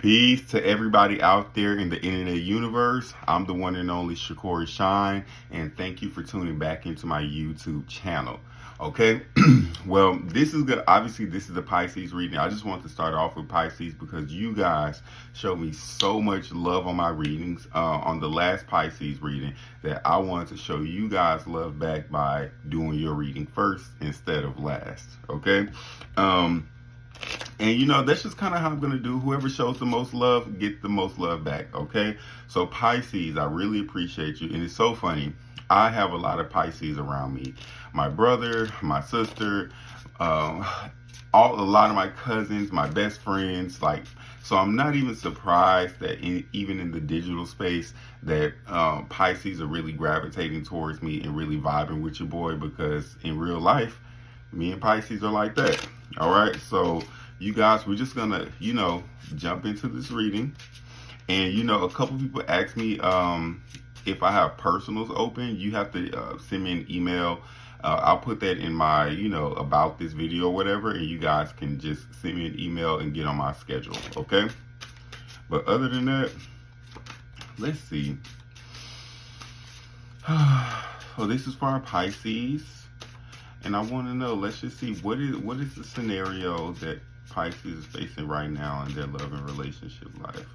Peace to everybody out there in the internet universe. I'm the one and only Shakori Shine, and thank you for tuning back into my YouTube channel. Okay, well, this is good. Obviously, this is a Pisces reading. I just want to start off with Pisces because you guys show me so much love on my readings on the last Pisces reading that I wanted to show you guys love back by doing your reading first instead of last. Okay. And that's just kind of how I'm going to do. Whoever shows the most love, get the most love back, okay? So Pisces, I really appreciate you. And it's so funny. I have a lot of Pisces around me. My brother, my sister, a lot of my cousins, my best friends, so I'm not even surprised that even in the digital space that Pisces are really gravitating towards me and really vibing with your boy, because in real life, me and Pisces are like that. All right, so you guys, we're just gonna, jump into this reading. And a couple people asked me if I have personals open. You have to send me an email. I'll put that in my, about this video or whatever, and you guys can just send me an email and get on my schedule, okay? But other than that, let's see. So this is for our Pisces. And I want to know, let's just see, what is the scenario that Pisces is facing right now in their love and relationship life,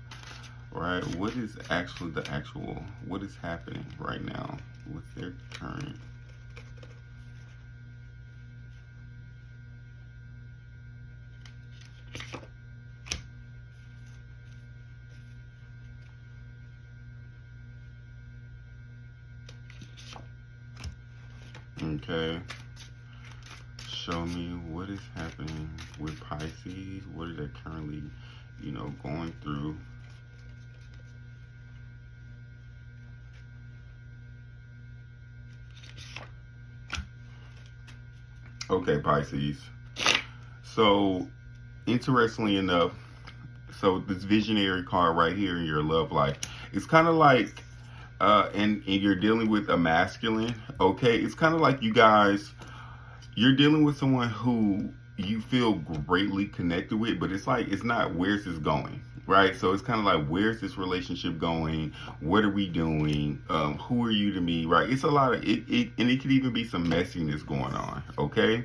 right? What is what is happening right now with their current? Okay. Show me what is happening with Pisces. What are they currently, going through? Okay, Pisces. So, interestingly enough, so this visionary card right here in your love life, it's kind of like, and you're dealing with a masculine, okay? It's kind of like you're dealing with someone who you feel greatly connected with, but it's like, it's not, where's this going, right? So it's kind of like, where's this relationship going? What are we doing? Who are you to me, right? It's a lot of it, and it could even be some messiness going on, okay?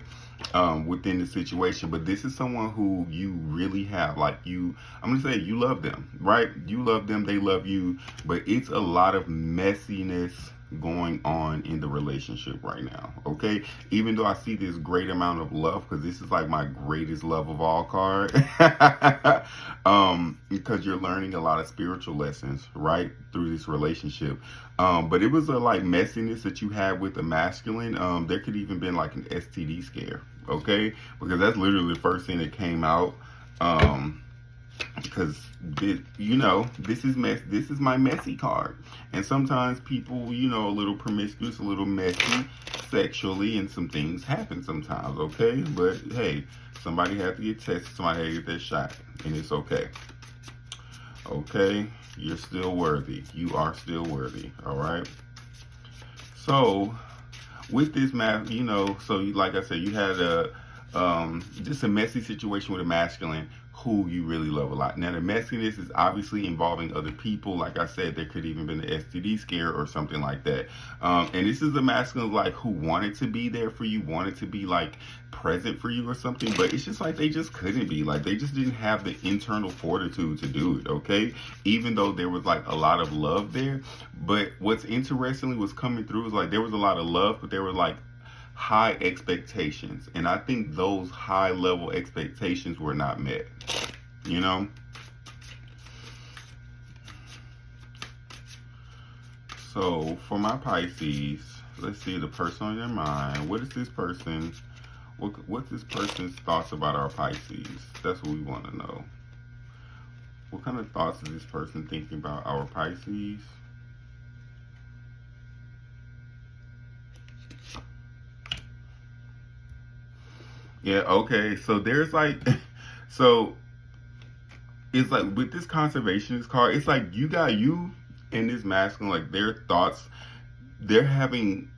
Within the situation. But this is someone who you really have, I'm gonna say, you love them, right? You love them, they love you, but it's a lot of messiness going on in the relationship right now, okay? Even though I see this great amount of love, because this is like my greatest love of all card, because you're learning a lot of spiritual lessons, right, through this relationship. But it was a messiness that you had with the masculine. There could even been like an STD scare, okay? Because that's literally the first thing that came out. Because this is my messy card, and sometimes people, a little promiscuous, a little messy sexually, and some things happen sometimes, okay? But hey, somebody had to get tested, somebody had to get their shot, and it's okay. Okay, you're still worthy. You are still worthy. All right. So with this so like I said, you had just a messy situation with a masculine who you really love a lot. Now, the messiness is obviously involving other people. Like I said, there could even been an STD scare or something like that. And this is the masculine who wanted to be there for you, wanted to be present for you or something, but it's just they just couldn't be. They just didn't have the internal fortitude to do it, okay? Even though there was a lot of love there. But what's interestingly was coming through is there was a lot of love, but there were high expectations, and I think those high level expectations were not met. So for my Pisces, let's see the person on your mind. What is this person? What's this person's thoughts about our Pisces? That's what we want to know. What kind of thoughts is this person thinking about our Pisces? Yeah, okay. So there's so it's with this conservationist card, it's you and this masculine, their thoughts, they're having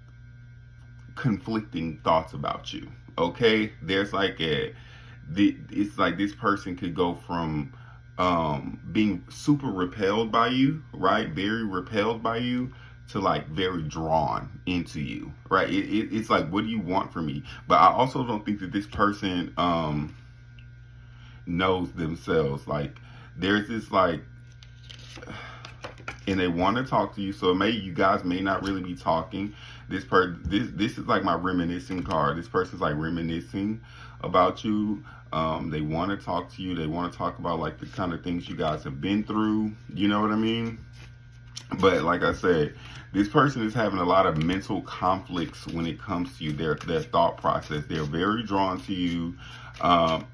conflicting thoughts about you. Okay? There's it's this person could go from being super repelled by you, right? Very repelled by you, to like very drawn into you, right? It's like, what do you want from me? But I also don't think that this person knows themselves. Like, there's this like, and they want to talk to you. So you guys may not really be talking. This is like my reminiscing card. This person's like reminiscing about you. They want to talk to you. They want to talk about like the kind of things you guys have been through. You know what I mean? But like I said, this person is having a lot of mental conflicts when it comes to you. Their thought process. They're very drawn to you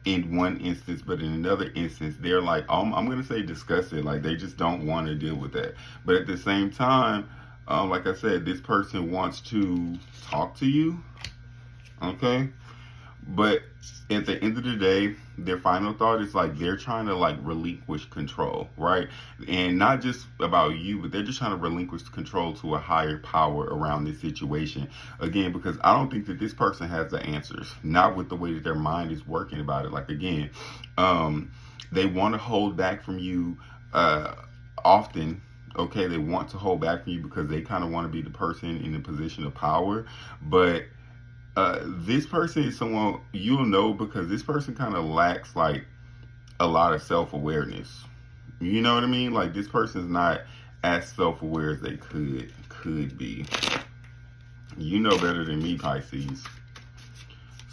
in one instance, but in another instance, they're like, I'm going to say disgusted. Like, they just don't want to deal with that. But at the same time, like I said, this person wants to talk to you. Okay? But at the end of the day, their final thought is like they're trying to like relinquish control, right? And not just about you, but they're just trying to relinquish control to a higher power around this situation. Again, because I don't think that this person has the answers, not with the way that their mind is working about it. Like, again, they want to hold back from you often. Okay, they want to hold back from you because they kind of want to be the person in the position of power, but this person is someone you'll know because this person kind of lacks like a lot of self-awareness. You know what I mean? Like, this person's not as self-aware as they could be. You know better than me, Pisces.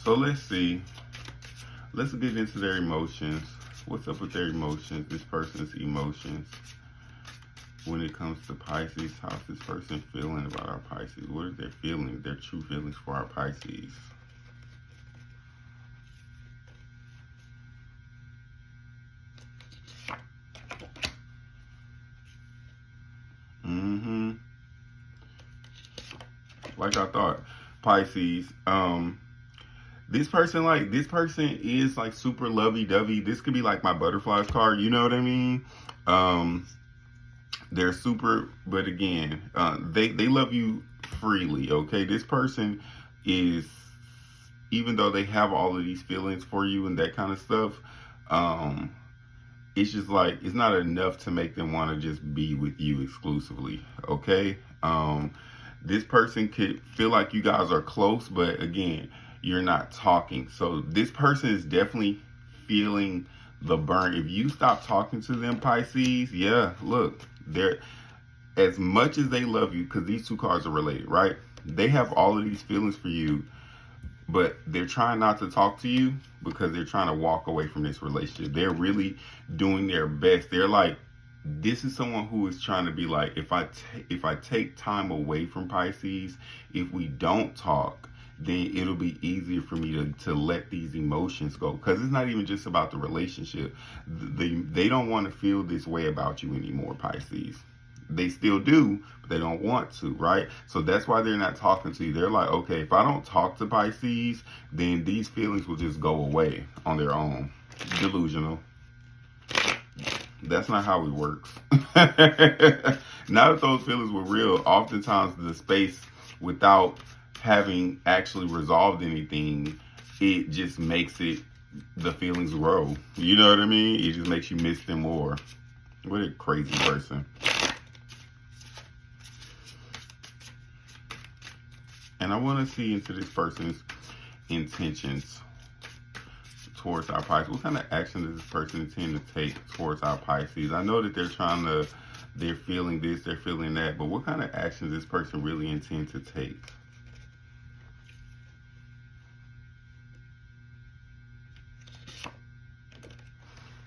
So let's see. Let's get into their emotions. What's up with their emotions? This person's emotions. When it comes to Pisces, how's this person feeling about our Pisces? What are their feelings, their true feelings for our Pisces? Like I thought, Pisces. This person is like super lovey-dovey. This could be like my butterflies card. You know what I mean? They're super, but again, they love you freely, okay? This person is, even though they have all of these feelings for you and that kind of stuff, it's just like, it's not enough to make them want to just be with you exclusively, okay? This person could feel like you guys are close, but again, you're not talking. So this person is definitely feeling the burn. If you stop talking to them, Pisces, yeah, look, they're, as much as they love you, because these two cards are related, right? They have all of these feelings for you, but they're trying not to talk to you because they're trying to walk away from this relationship. They're really doing their best. They're like, this is someone who is trying to be like, if I take time away from Pisces, if we don't talk, then it'll be easier for me to let these emotions go. Because it's not even just about the relationship. They don't want to feel this way about you anymore, Pisces. They still do, but they don't want to, right? So that's why they're not talking to you. They're like, okay, if I don't talk to Pisces, then these feelings will just go away on their own. Delusional. That's not how it works. Now that those feelings were real, oftentimes the space, without having actually resolved anything, it just makes the feelings grow. You know what I mean? It just makes you miss them more. What a crazy person. And I want to see into this person's intentions towards our Pisces. What kind of action does this person intend to take towards our Pisces? I know that they're feeling this, they're feeling that, but what kind of action does this person really intend to take?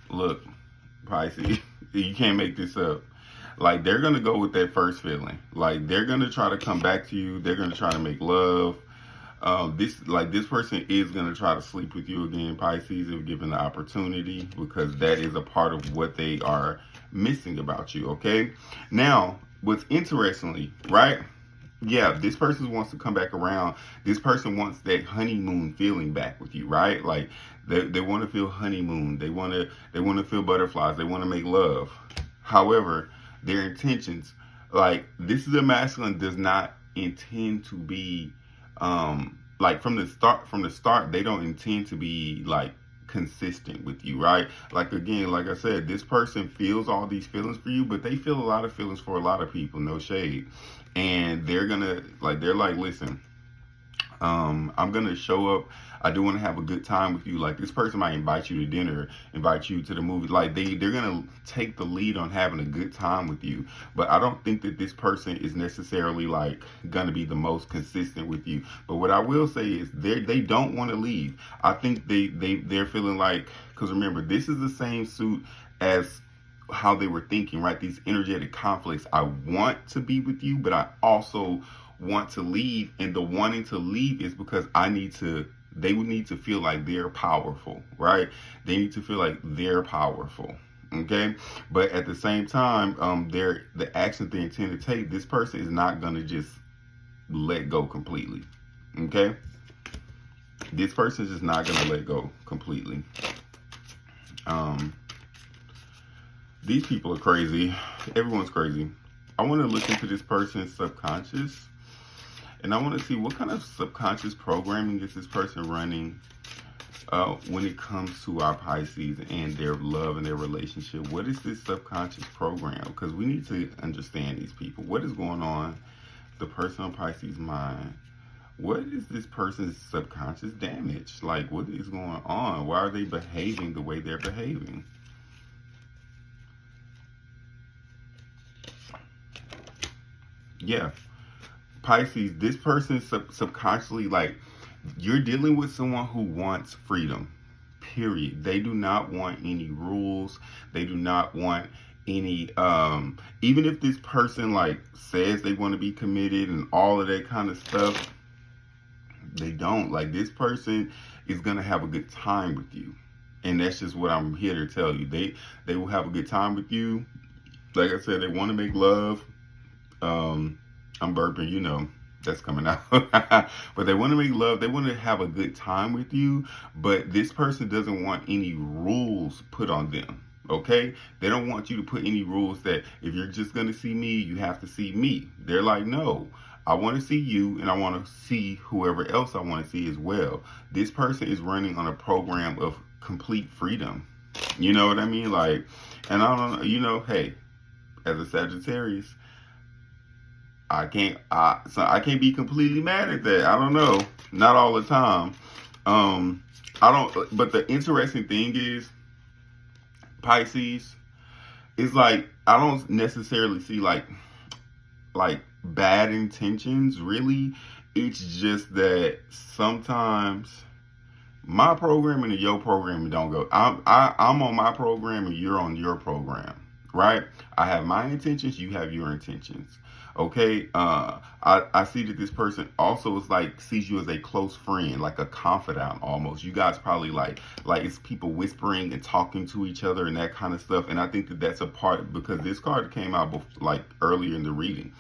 Look, Pisces, you can't make this up. Like, they're going to go with that first feeling. Like, they're going to try to come back to you. They're going to try to make love. This person is going to try to sleep with you again, Pisces, if given the opportunity, because that is a part of what they are missing about you, okay? Now, what's interestingly, right? Yeah, this person wants to come back around. This person wants that honeymoon feeling back with you, right? Like, they want to feel honeymoon. They want to feel butterflies. They want to make love. However, their intentions, like, this is a masculine, does not intend to be like from the start, they don't intend to be like consistent with you, right? Like, again, like I said, this person feels all these feelings for you, but they feel a lot of feelings for a lot of people, no shade. And they're like, listen, I'm gonna show up. I do want to have a good time with you. Like, this person might invite you to dinner, invite you to the movie. Like, they're gonna take the lead on having a good time with you. But I don't think that this person is necessarily like gonna be the most consistent with you. But what I will say is they don't want to leave. I think they're feeling like, because remember, this is the same suit as how they were thinking, right? These energetic conflicts. I want to be with you, but I also want to leave, and the wanting to leave is because they would need to feel like they're powerful, right? They need to feel like they're powerful, okay? But at the same time, the actions they intend to take, this person is not going to just let go completely, okay? This person is just not going to let go completely. These people are crazy. Everyone's crazy. I want to look into this person's subconscious. And I want to see what kind of subconscious programming is this person running when it comes to our Pisces and their love and their relationship. What is this subconscious program? Because we need to understand these people. What is going on the person on Pisces' mind? What is this person's subconscious damage? Like, what is going on? Why are they behaving the way they're behaving? Yeah. Pisces, this person is subconsciously, like, you're dealing with someone who wants freedom, period. They do not want any rules. They do not want any, even if this person, like, says they want to be committed and all of that kind of stuff, they don't. Like, this person is going to have a good time with you. And that's just what I'm here to tell you. They will have a good time with you. Like I said, they want to make love. I'm burping, you know, that's coming out. But they want to make love. They want to have a good time with you. But this person doesn't want any rules put on them. Okay? They don't want you to put any rules that if you're just going to see me, you have to see me. They're like, no, I want to see you and I want to see whoever else I want to see as well. This person is running on a program of complete freedom. You know what I mean? Like, and I don't know, you know, hey, as a Sagittarius, I can't be completely mad at that. I don't know. Not all the time. But the interesting thing is, Pisces, is like, I don't necessarily see like bad intentions, really. It's just that sometimes my programming and your programming don't go. I'm on my program and you're on your program, right? I have my intentions, you have your intentions. Okay, I see that this person also is like, sees you as a close friend, like a confidant almost. You guys probably like it's people whispering and talking to each other and that kind of stuff. And I think that that's a part, because this card came out like earlier in the reading.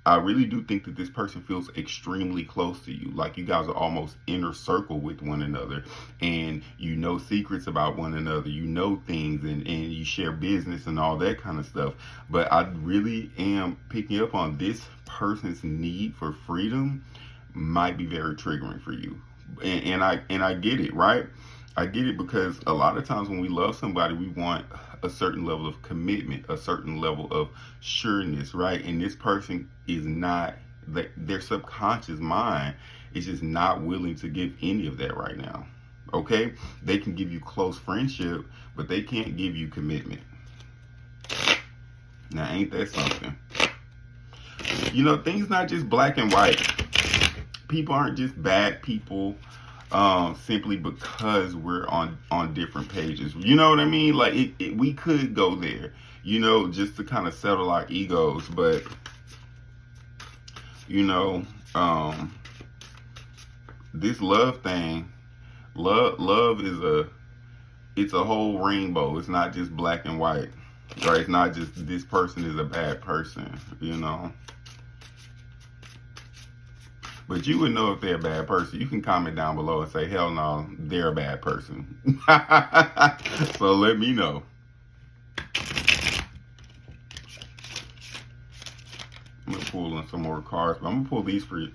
I really do think that this person feels extremely close to you. Like, you guys are almost inner circle with one another, and you know secrets about one another. You know things, and you share business and all that kind of stuff. But I really am picking up on this person's need for freedom might be very triggering for you. And I get it, right? I get it, because a lot of times when we love somebody, we want a certain level of commitment, a certain level of sureness, right? And this person is not, their subconscious mind is just not willing to give any of that right now. Okay? They can give you close friendship, but they can't give you commitment. Now, ain't that something? You know, things not just black and white. People aren't just bad people simply because we're on different pages. You know what I mean? Like, we could go there, you know, just to kind of settle our egos. But, you know, this love thing, love is it's a whole rainbow. It's not just black and white, right? It's not just this person is a bad person, you know. But you would know if they're a bad person. You can comment down below and say, hell no, they're a bad person. So let me know. I'm going to pull on some more cards, but I'm going to pull these for you.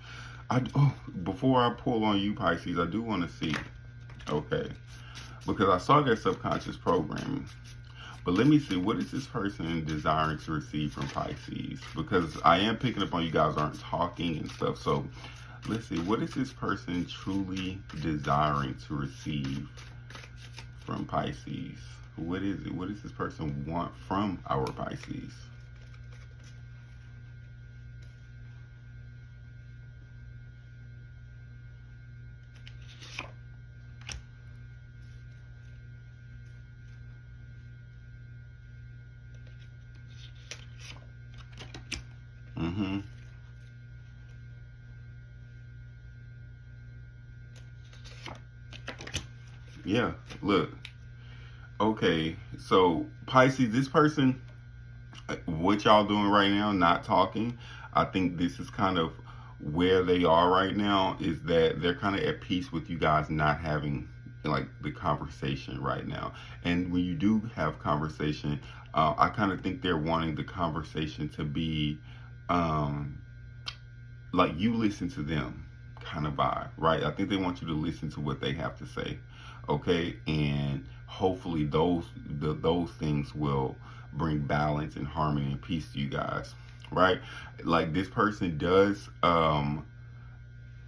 Before I pull on you, Pisces, I do want to see. Okay. because I saw their subconscious programming. But let me see, what is this person desiring to receive from Pisces? Because I am picking up on you guys aren't talking and stuff. So let's see, what is this person truly desiring to receive from Pisces? What is it? What does this person want from our Pisces? Mm-hmm. Yeah, look. Okay, so Pisces, this person, what y'all doing right now, not talking, I think this is kind of where they are right now, is that they're kind of at peace with you guys not having like the conversation right now. And when you do have conversation, I kind of think they're wanting the conversation to be um, like you listen to them kind of vibe, right? I think they want you to listen to what they have to say, okay? And hopefully those things will bring balance and harmony and peace to you guys, right? Like this person does,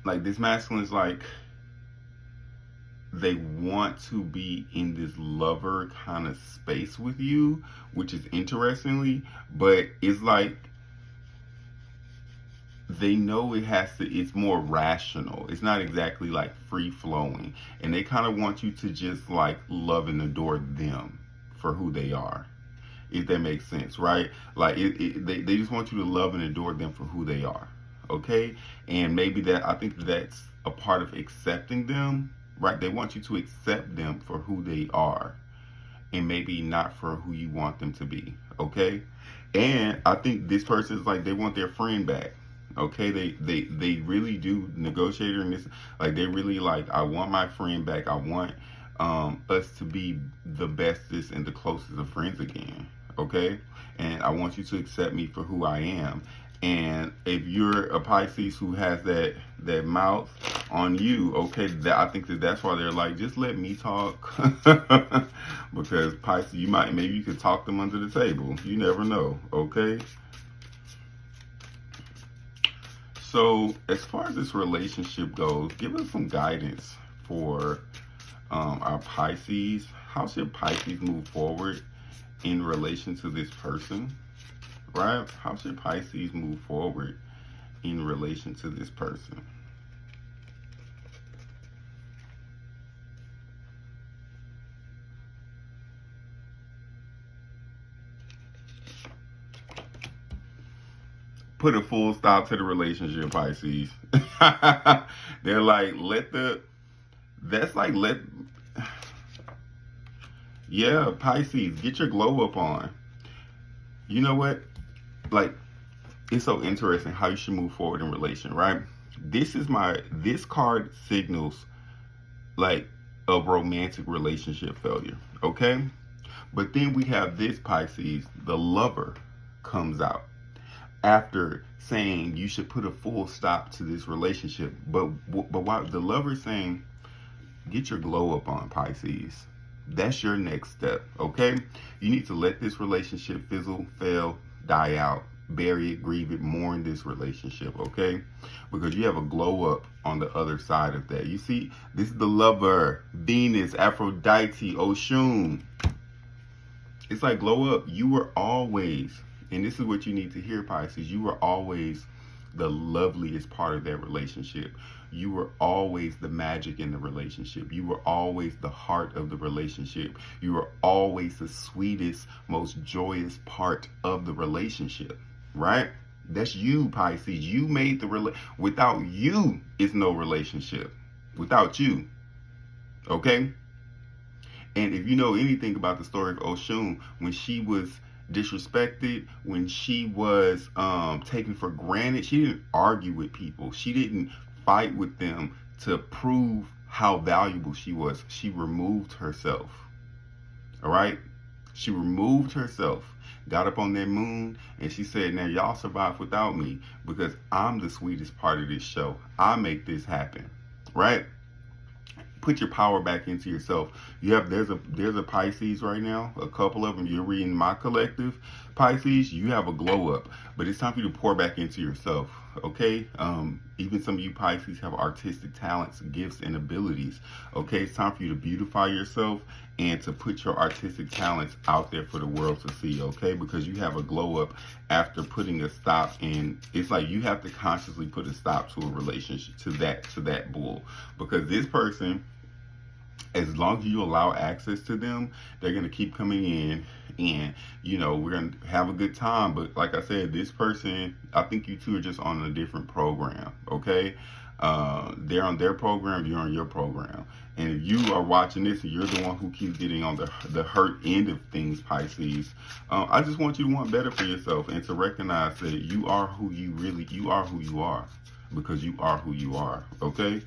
like this masculine is like they want to be in this lover kind of space with you, which is interestingly, but it's like they know it has to, it's more rational, it's not exactly like free flowing, and they kind of want you to just like love and adore them for who they are, if that makes sense, right? Like they just want you to love and adore them for who they are, okay? And maybe that, I think that's a part of accepting them, right? They want you to accept them for who they are and maybe not for who you want them to be, okay? And I think this person is like, they want their friend back. Okay, they really do negotiate in this. Like they really like, I want my friend back. I want us to be the bestest and the closest of friends again. Okay, and I want you to accept me for who I am. And if you're a Pisces who has that mouth on you, okay, that I think that's why they're like, just let me talk, because Pisces, maybe you could talk them under the table. You never know. Okay. So as far as this relationship goes, give us some guidance for our Pisces. How should Pisces move forward in relation to this person, right? How should Pisces move forward in relation to this person? Put a full stop to the relationship, Pisces. They're like, yeah, Pisces, get your glow up on. You know what? Like, it's so interesting how you should move forward in relation, right? This card signals like a romantic relationship failure, okay? But then we have this Pisces, the lover comes out after saying you should put a full stop to this relationship. But why the lover's saying, get your glow up on, Pisces. That's your next step, okay? You need to let this relationship fizzle, fail, die out, bury it, grieve it, mourn this relationship, okay? Because you have a glow up on the other side of that. You see, this is the lover, Venus, Aphrodite, Oshun. It's like glow up. You were always, and this is what you need to hear, Pisces, you were always the loveliest part of that relationship. You were always the magic in the relationship. You were always the heart of the relationship. You were always the sweetest, most joyous part of the relationship, right? That's you, Pisces. You made the without you, it's no relationship. Without you, okay? And if you know anything about the story of Oshun, when she was disrespected, when she was taken for granted, she didn't argue with people. She didn't fight with them to prove how valuable she was. She removed herself. All right? She removed herself, got up on that moon, and she said, now y'all survive without me because I'm the sweetest part of this show. I make this happen. Right? put your power back into yourself. There's a Pisces right now, a couple of them. You're reading my collective Pisces. You have a glow up, but it's time for you to pour back into yourself. Okay, even some of you Pisces have artistic talents, gifts, and abilities. Okay, it's time for you to beautify yourself and to put your artistic talents out there for the world to see. Okay, because you have a glow up after putting a stop in. It's like you have to consciously put a stop to a relationship, to that bull, because this person, as long as you allow access to them, they're going to keep coming in, and we're going to have a good time. But like I said, this person, I think you two are just on a different program. Okay, they're on their program, you're on your program. And if you are watching this and you're the one who keeps getting on the hurt end of things, Pisces, I just want you to want better for yourself and to recognize that you are who you are, because you are who you are. Okay.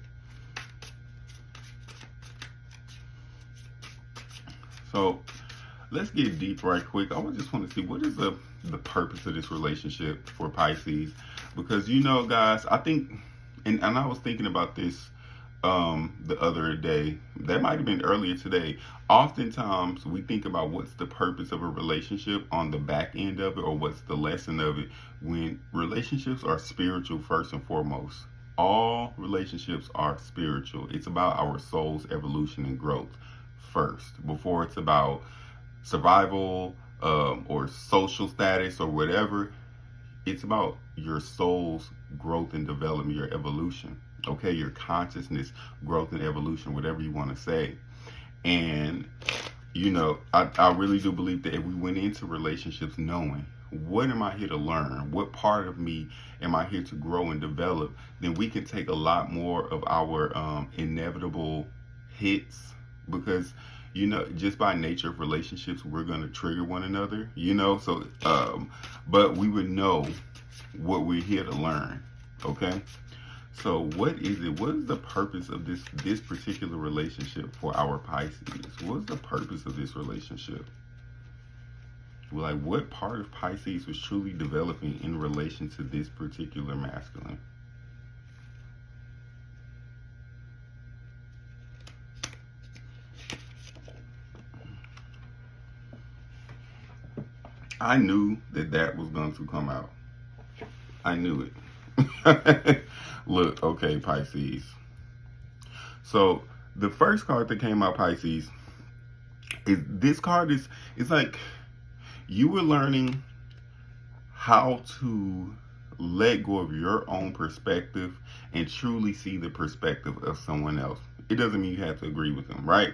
So let's get deep right quick. I just want to see, what is the purpose of this relationship for Pisces? Because guys, I think, and I was thinking about this the other day. That might have been earlier today. Oftentimes we think about what's the purpose of a relationship on the back end of it, or what's the lesson of it, when relationships are spiritual first and foremost. All relationships are spiritual. It's about our soul's evolution and growth first, before it's about survival or social status or whatever. It's about your soul's growth and development, your evolution. Okay, your consciousness growth and evolution, whatever you want to say. And I really do believe that if we went into relationships knowing, what am I here to learn, what part of me am I here to grow and develop, then we can take a lot more of our inevitable hits. Because just by nature of relationships, we're going to trigger one another, so but we would know what we're here to learn. Okay, so what is the purpose of this particular relationship for our Pisces? What's the purpose of this relationship? Like, what part of Pisces was truly developing in relation to this particular masculine? I knew that was going to come out. I knew it. Look, okay, Pisces. So the first card that came out, Pisces, is this card it's like you were learning how to let go of your own perspective and truly see the perspective of someone else. It doesn't mean you have to agree with them, right?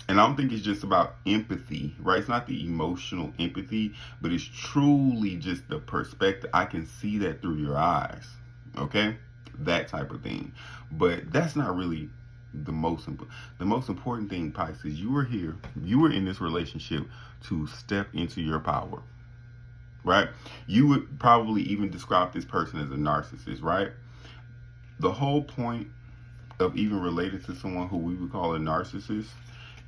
And I don't think it's just about empathy, right? It's not the emotional empathy, but it's truly just the perspective. I can see that through your eyes, okay? That type of thing. But that's not really the most important thing, Pisces. You were here. You were in this relationship to step into your power, right? You would probably even describe this person as a narcissist, right? The whole point of even related to someone who we would call a narcissist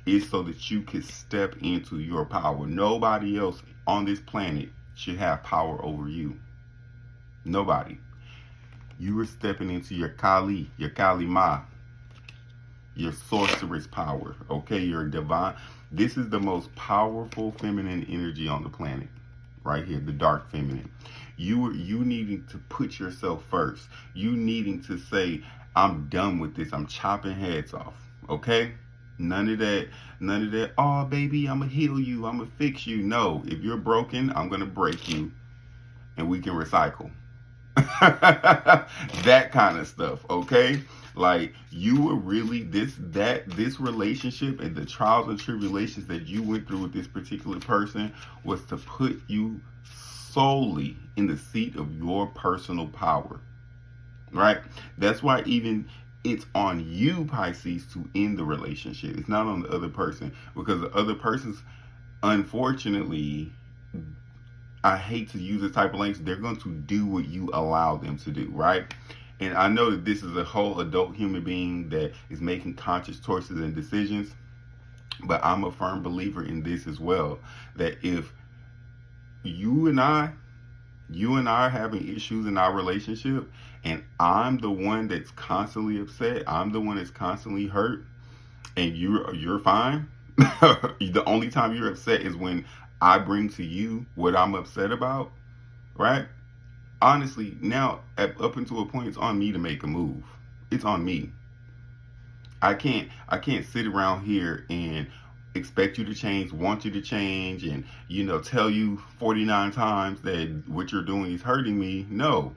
is so that you can step into your power. Nobody else on this planet should have power over you. Nobody. You are stepping into your Kali, your Kalima, your sorceress power. Okay, your divine. This is the most powerful feminine energy on the planet, right here, the dark feminine. You needing to put yourself first. You needing to say, I'm done with this. I'm chopping heads off. Okay? None of that, oh, baby, I'm going to heal you. I'm going to fix you. No, if you're broken, I'm going to break you and we can recycle. That kind of stuff, okay? Like, you were really, this relationship and the trials and tribulations that you went through with this particular person was to put you solely in the seat of your personal power, right? That's why even it's on you, Pisces, to end the relationship. It's not on the other person, because the other person's, unfortunately, I hate to use this type of language, they're going to do what you allow them to do, right? And I know that this is a whole adult human being that is making conscious choices and decisions, but I'm a firm believer in this as well, that if you and I are having issues in our relationship, and I'm the one that's constantly upset, I'm the one that's constantly hurt, and you're fine. The only time you're upset is when I bring to you what I'm upset about, right? Honestly, now up until a point, it's on me to make a move. It's on me. I can't sit around here and expect you to change, want you to change, and tell you 49 times that what you're doing is hurting me. No,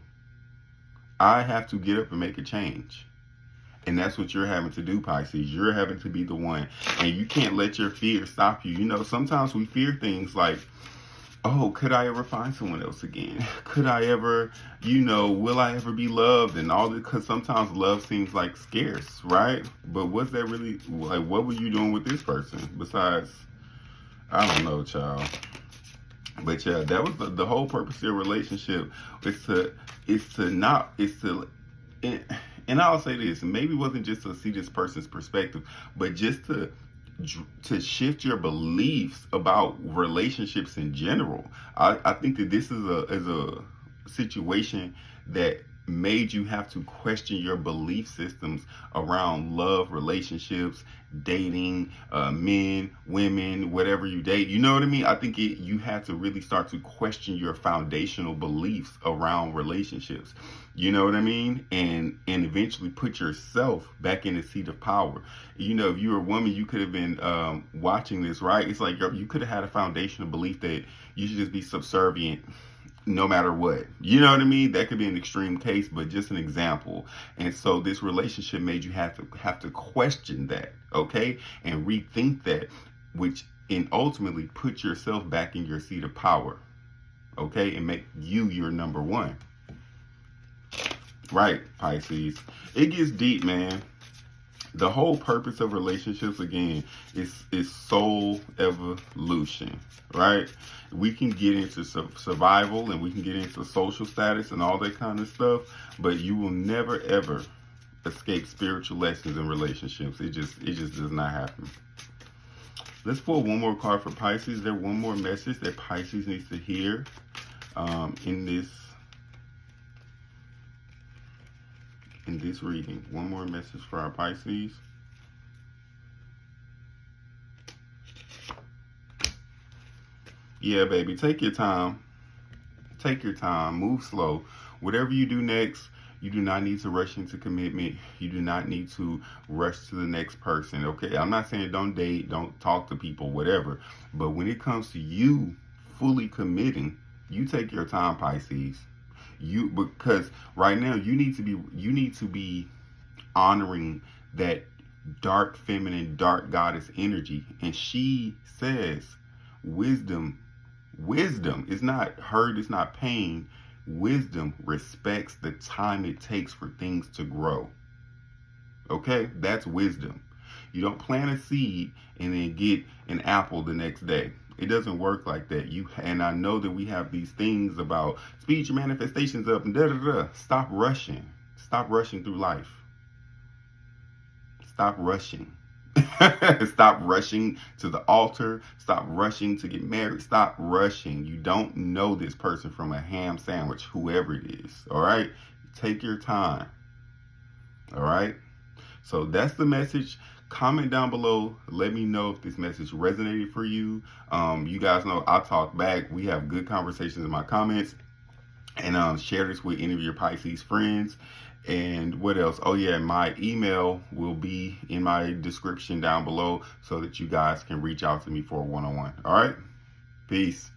I have to get up and make a change. And that's what you're having to do, Pisces. You're having to be the one. And you can't let your fear stop you. Sometimes we fear things like, oh, could I ever find someone else again? Could I ever, will I ever be loved? And all that, because sometimes love seems like scarce, right? But what's that really, like, what were you doing with this person besides, I don't know, child. But yeah, that was the whole purpose of your relationship and I'll say this, maybe it wasn't just to see this person's perspective, but just to shift your beliefs about relationships in general. I think that this is a situation that made you have to question your belief systems around love, relationships, dating, men, women, whatever you date. You know what I mean? I think you have to really start to question your foundational beliefs around relationships. You know what I mean? And eventually put yourself back in the seat of power. If you were a woman, you could have been watching this, right? It's like you could have had a foundational belief that you should just be subservient no matter what. You know what I mean? That could be an extreme case, but just an example. And so this relationship made you have to question that, okay? And rethink that, and ultimately put yourself back in your seat of power, okay? And make you your number one. Right, Pisces. It gets deep, man. The whole purpose of relationships, again, is soul evolution, right? We can get into survival and we can get into social status and all that kind of stuff, but you will never ever escape spiritual lessons in relationships. It just does not happen. Let's pull one more card for Pisces. There's one more message that Pisces needs to hear in this reading. One more message for our Pisces. Yeah, baby, take your time. Take your time. Move slow. Whatever you do next, you do not need to rush into commitment. You do not need to rush to the next person, okay? I'm not saying don't date, don't talk to people, whatever. But when it comes to you fully committing, you take your time, Pisces. Because right now you need to be honoring that dark feminine, dark goddess energy. And she says wisdom is not hurt, it's not pain. Wisdom respects the time it takes for things to grow. Okay? That's wisdom. You don't plant a seed and then get an apple the next day. It doesn't work like that. And I know that we have these things about speed your manifestations up and da-da-da. Stop rushing. Stop rushing through life. Stop rushing. Stop rushing to the altar. Stop rushing to get married. Stop rushing. You don't know this person from a ham sandwich, whoever it is. All right? Take your time. All right? So that's the message. Comment down below. Let me know if this message resonated for you. You guys know I talk back. We have good conversations in my comments. And share this with any of your Pisces friends. And what else? Oh yeah, my email will be in my description down below so that you guys can reach out to me for a one-on-one. All right? Peace.